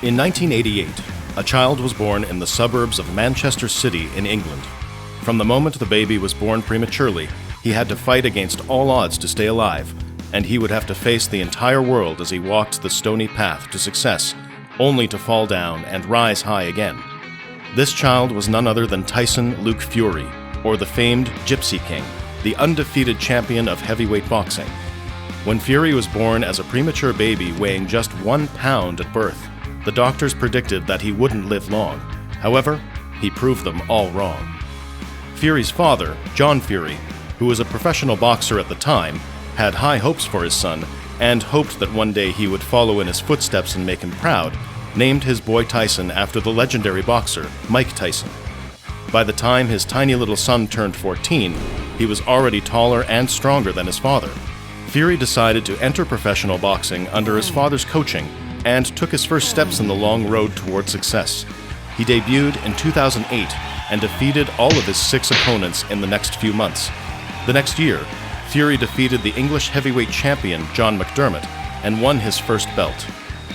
In 1988, a child was born in the suburbs of Manchester City in England. From the moment the baby was born prematurely, he had to fight against all odds to stay alive, and he would have to face the entire world as he walked the stony path to success, only to fall down and rise high again. This child was none other than Tyson Luke Fury, or the famed Gypsy King, the undefeated champion of heavyweight boxing. When Fury was born as a premature baby weighing just 1 pound at birth, the doctors predicted that he wouldn't live long. However, he proved them all wrong. Fury's father, John Fury, who was a professional boxer at the time, had high hopes for his son and hoped that one day he would follow in his footsteps and make him proud, named his boy Tyson after the legendary boxer Mike Tyson. By the time his tiny little son turned 14, he was already taller and stronger than his father. Fury decided to enter professional boxing under his father's coaching and took his first steps in the long road toward success. He debuted in 2008 and defeated all of his 6 opponents in the next few months. The next year, Fury defeated the English heavyweight champion John McDermott and won his first belt.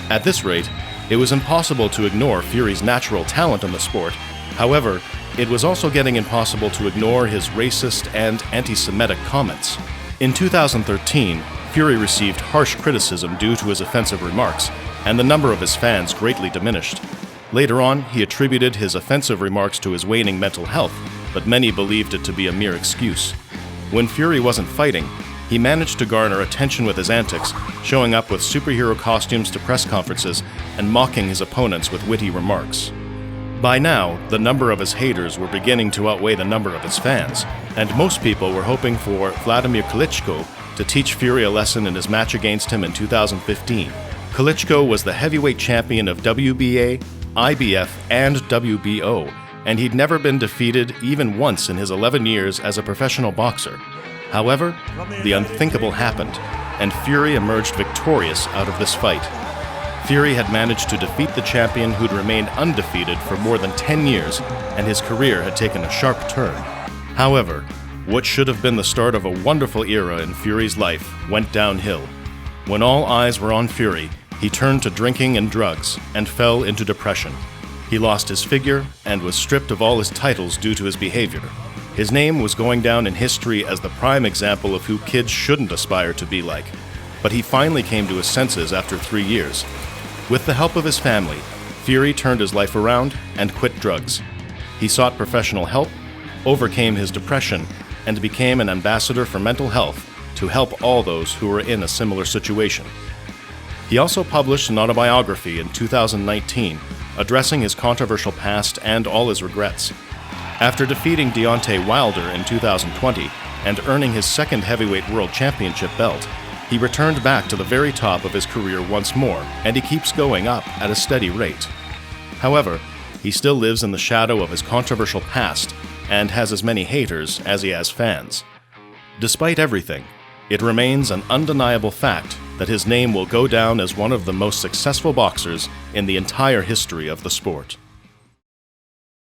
At this rate, it was impossible to ignore Fury's natural talent in the sport. However, it was also getting impossible to ignore his racist and anti-Semitic comments. In 2013, Fury received harsh criticism due to his offensive remarks, and the number of his fans greatly diminished. Later on, he attributed his offensive remarks to his waning mental health, but many believed it to be a mere excuse. When Fury wasn't fighting, he managed to garner attention with his antics, showing up with superhero costumes to press conferences and mocking his opponents with witty remarks. By now, the number of his haters were beginning to outweigh the number of his fans, and most people were hoping for Wladimir Klitschko to teach Fury a lesson in his match against him in 2015. Klitschko was the heavyweight champion of WBA, IBF, and WBO, and he'd never been defeated even once in his 11 years as a professional boxer. However, the unthinkable happened, and Fury emerged victorious out of this fight. Fury had managed to defeat the champion who'd remained undefeated for more than 10 years, and his career had taken a sharp turn. However, what should have been the start of a wonderful era in Fury's life went downhill. When all eyes were on Fury, he turned to drinking and drugs and fell into depression. He lost his figure and was stripped of all his titles due to his behavior. His name was going down in history as the prime example of who kids shouldn't aspire to be like. But he finally came to his senses after 3 years. With the help of his family, Fury turned his life around and quit drugs. He sought professional help, overcame his depression, and became an ambassador for mental health to help all those who were in a similar situation. He also published an autobiography in 2019, addressing his controversial past and all his regrets. After defeating Deontay Wilder in 2020 and earning his 2nd heavyweight world championship belt, he returned back to the very top of his career once more, and he keeps going up at a steady rate. However, he still lives in the shadow of his controversial past and has as many haters as he has fans. Despite everything, it remains an undeniable fact that his name will go down as one of the most successful boxers in the entire history of the sport.